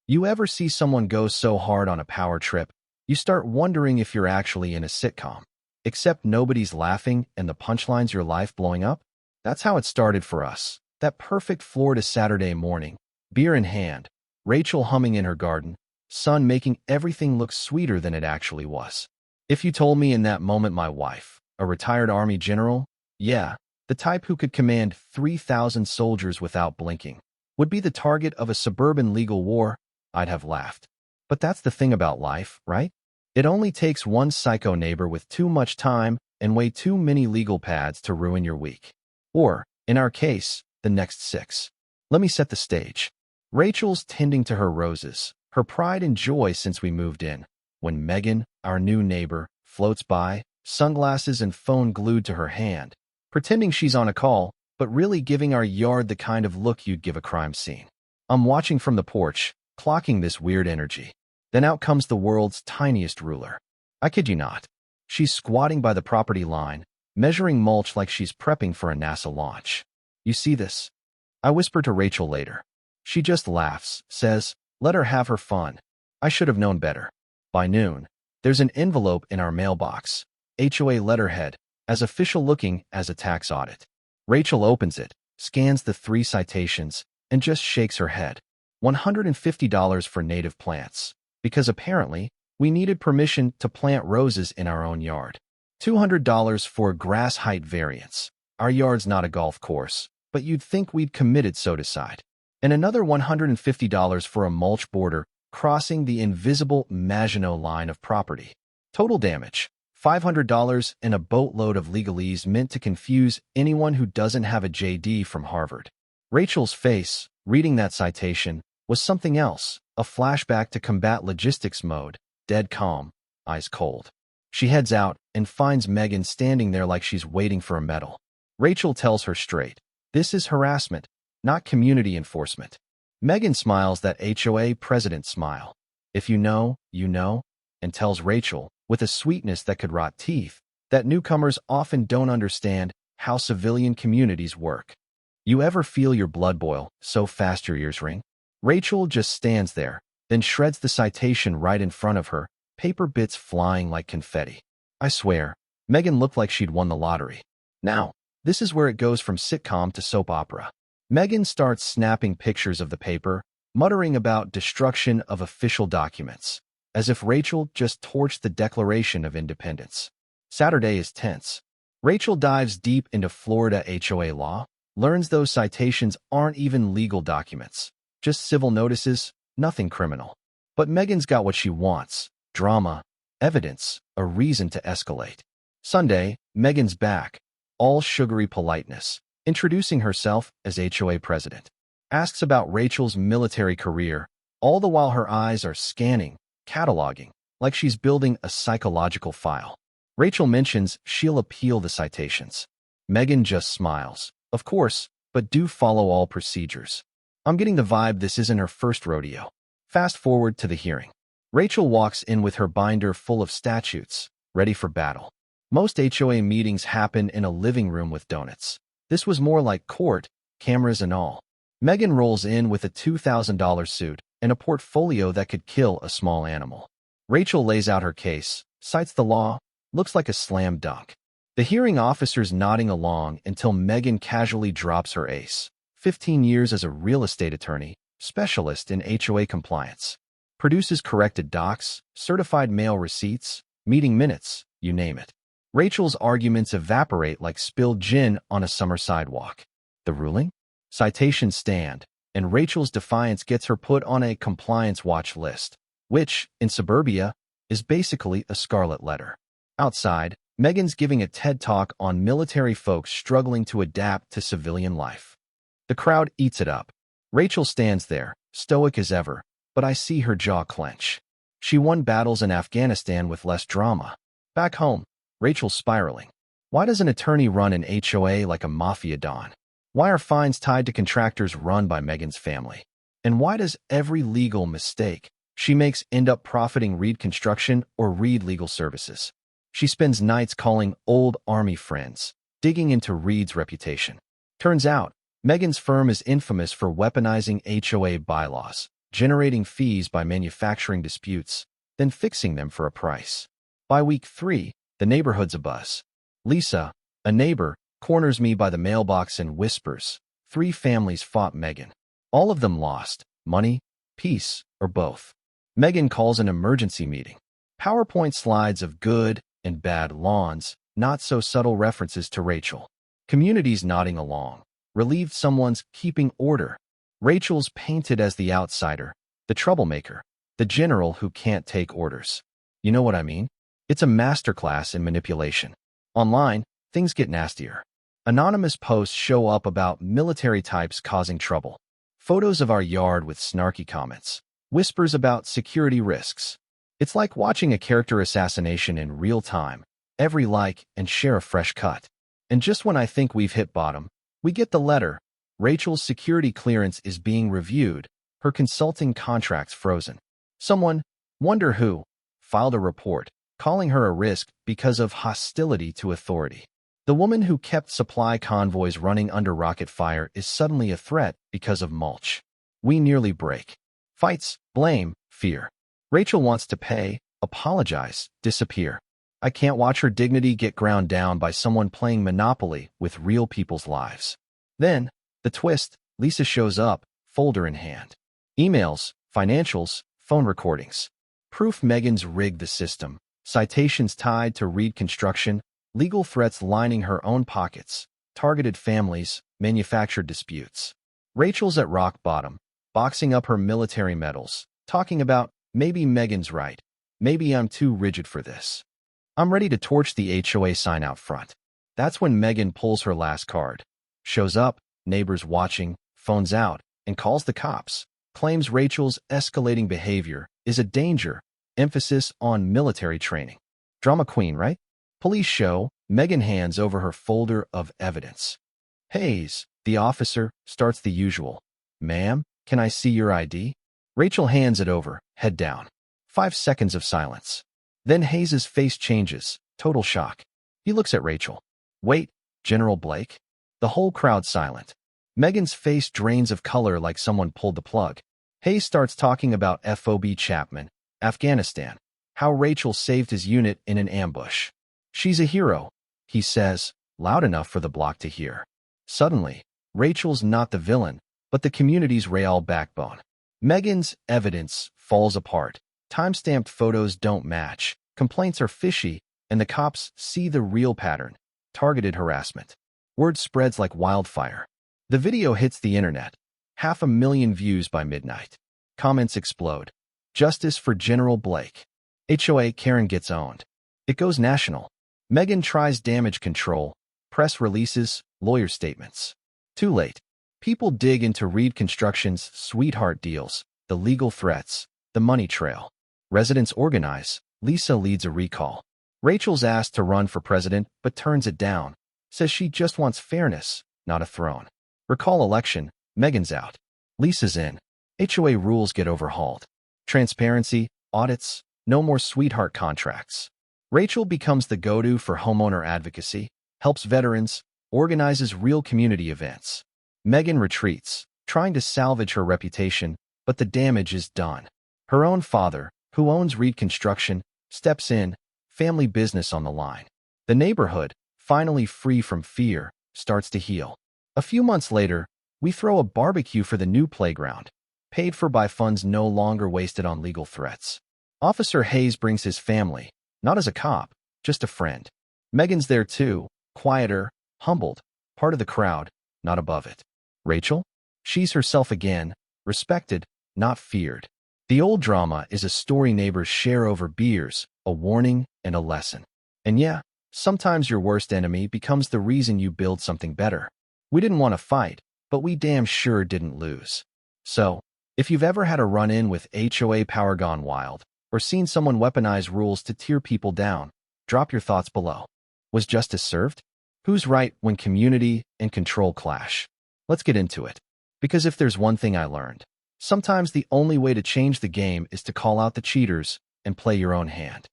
You ever see someone go so hard on a power trip, you start wondering if you're actually in a sitcom? Except nobody's laughing and the punchline's your life blowing up? That's how it started for us. That perfect Florida Saturday morning, beer in hand, Rachel humming in her garden, sun making everything look sweeter than it actually was. If you told me in that moment my wife, a retired Army general, yeah, the type who could command 3,000 soldiers without blinking, would be the target of a suburban legal war, I'd have laughed. But that's the thing about life, right? It only takes one psycho neighbor with too much time and way too many legal pads to ruin your week. Or, in our case, the next 6. Let me set the stage. Rachel's tending to her roses, her pride and joy since we moved in, when Megan, our new neighbor, floats by, sunglasses and phone glued to her hand, pretending she's on a call, but really giving our yard the kind of look you'd give a crime scene. I'm watching from the porch, clocking this weird energy. Then out comes the world's tiniest ruler. I kid you not. She's squatting by the property line, measuring mulch like she's prepping for a NASA launch. You see this? I whisper to Rachel later. She just laughs, says, let her have her fun. I should have known better. By noon, there's an envelope in our mailbox, HOA letterhead, as official looking as a tax audit. Rachel opens it, scans the 3 citations, and just shakes her head. $150 for native plants, because apparently we needed permission to plant roses in our own yard. $200 for grass height variance. Our yard's not a golf course, but you'd think we'd committed so-decide. And another $150 for a mulch border crossing the invisible Maginot line of property. Total damage, $500 and a boatload of legalese meant to confuse anyone who doesn't have a JD from Harvard. Rachel's face, reading that citation, was something else, a flashback to combat logistics mode, dead calm, eyes cold. She heads out and finds Megan standing there like she's waiting for a medal. Rachel tells her straight, this is harassment, not community enforcement. Megan smiles that HOA president smile. If you know, you know, and tells Rachel, with a sweetness that could rot teeth, that newcomers often don't understand how civilian communities work. You ever feel your blood boil so fast your ears ring? Rachel just stands there, then shreds the citation right in front of her, paper bits flying like confetti. I swear, Megan looked like she'd won the lottery. Now, this is where it goes from sitcom to soap opera. Megan starts snapping pictures of the paper, muttering about destruction of official documents, as if Rachel just torched the Declaration of Independence. Saturday is tense. Rachel dives deep into Florida HOA law, learns those citations aren't even legal documents, just civil notices, nothing criminal. But Megan's got what she wants, drama, evidence, a reason to escalate. Sunday, Megan's back, all sugary politeness, introducing herself as HOA president. Asks about Rachel's military career, all the while her eyes are scanning, cataloging, like she's building a psychological file. Rachel mentions she'll appeal the citations. Megan just smiles. Of course, but do follow all procedures. I'm getting the vibe this isn't her first rodeo. Fast forward to the hearing. Rachel walks in with her binder full of statutes, ready for battle. Most HOA meetings happen in a living room with donuts. This was more like court, cameras and all. Megan rolls in with a $2,000 suit and a portfolio that could kill a small animal. Rachel lays out her case, cites the law, looks like a slam dunk. The hearing officer's nodding along until Megan casually drops her ace. 15 years as a real estate attorney, specialist in HOA compliance. Produces corrected docs, certified mail receipts, meeting minutes, you name it. Rachel's arguments evaporate like spilled gin on a summer sidewalk. The ruling? Citations stand, and Rachel's defiance gets her put on a compliance watch list, which, in suburbia, is basically a scarlet letter. Outside, Megan's giving a TED Talk on military folks struggling to adapt to civilian life. The crowd eats it up. Rachel stands there, stoic as ever, but I see her jaw clench. She won battles in Afghanistan with less drama. Back home, Rachel's spiraling. Why does an attorney run an HOA like a mafia don? Why are fines tied to contractors run by Megan's family? And why does every legal mistake she makes end up profiting Reed Construction or Reed Legal Services? She spends nights calling old Army friends, digging into Reed's reputation. Turns out, Megan's firm is infamous for weaponizing HOA bylaws, generating fees by manufacturing disputes, then fixing them for a price. By week 3, the neighborhood's abuzz. Lisa, a neighbor, corners me by the mailbox and whispers, 3 families fought Megan. All of them lost, money, peace, or both. Megan calls an emergency meeting. PowerPoint slides of good and bad lawns, not so subtle references to Rachel. Communities nodding along. Relieved someone's keeping order. Rachel's painted as the outsider, the troublemaker, the general who can't take orders. You know what I mean? It's a masterclass in manipulation. Online, things get nastier. Anonymous posts show up about military types causing trouble. Photos of our yard with snarky comments. Whispers about security risks. It's like watching a character assassination in real time. Every like and share a fresh cut. And just when I think we've hit bottom, we get the letter. Rachel's security clearance is being reviewed, her consulting contracts frozen. Someone, wonder who, filed a report, calling her a risk because of hostility to authority. The woman who kept supply convoys running under rocket fire is suddenly a threat because of mulch. We nearly break. Fights, blame, fear. Rachel wants to pay, apologize, disappear. I can't watch her dignity get ground down by someone playing Monopoly with real people's lives. Then, the twist, Lisa shows up, folder in hand. Emails, financials, phone recordings. Proof Megan's rigged the system. Citations tied to Reed Construction, legal threats lining her own pockets, targeted families, manufactured disputes. Rachel's at rock bottom, boxing up her military medals, talking about, maybe Megan's right, maybe I'm too rigid for this. I'm ready to torch the HOA sign out front. That's when Megan pulls her last card. Shows up, neighbors watching, phones out, and calls the cops. Claims Rachel's escalating behavior is a danger, emphasis on military training. Drama queen, right? Police show, Megan hands over her folder of evidence. Hayes, the officer, starts the usual. Ma'am, can I see your ID? Rachel hands it over, head down. 5 seconds of silence. Then Hayes's face changes, total shock. He looks at Rachel. Wait, General Blake? The whole crowd silent. Megan's face drains of color like someone pulled the plug. Hayes starts talking about FOB Chapman, Afghanistan, how Rachel saved his unit in an ambush. She's a hero, he says, loud enough for the block to hear. Suddenly, Rachel's not the villain, but the community's real backbone. Megan's evidence falls apart. Time-stamped photos don't match, complaints are fishy, and the cops see the real pattern, targeted harassment. Word spreads like wildfire. The video hits the internet. 500,000 views by midnight. Comments explode. Justice for General Blake. HOA Karen gets owned. It goes national. Megan tries damage control, press releases, lawyer statements. Too late. People dig into Reed Construction's sweetheart deals, the legal threats, the money trail. Residents organize. Lisa leads a recall. Rachel's asked to run for president, but turns it down. Says she just wants fairness, not a throne. Recall election. Megan's out. Lisa's in. HOA rules get overhauled. Transparency, audits, no more sweetheart contracts. Rachel becomes the go-to for homeowner advocacy, helps veterans, organizes real community events. Megan retreats, trying to salvage her reputation, but the damage is done. Her own father, who owns Reed Construction, steps in, family business on the line. The neighborhood, finally free from fear, starts to heal. A few months later, we throw a barbecue for the new playground, paid for by funds no longer wasted on legal threats. Officer Hayes brings his family, not as a cop, just a friend. Megan's there too, quieter, humbled, part of the crowd, not above it. Rachel? She's herself again, respected, not feared. The old drama is a story neighbors share over beers, a warning and a lesson. And yeah, sometimes your worst enemy becomes the reason you build something better. We didn't want to fight, but we damn sure didn't lose. So, if you've ever had a run-in with HOA power gone wild, or seen someone weaponize rules to tear people down, drop your thoughts below. Was justice served? Who's right when community and control clash? Let's get into it. Because if there's one thing I learned, sometimes the only way to change the game is to call out the cheaters and play your own hand.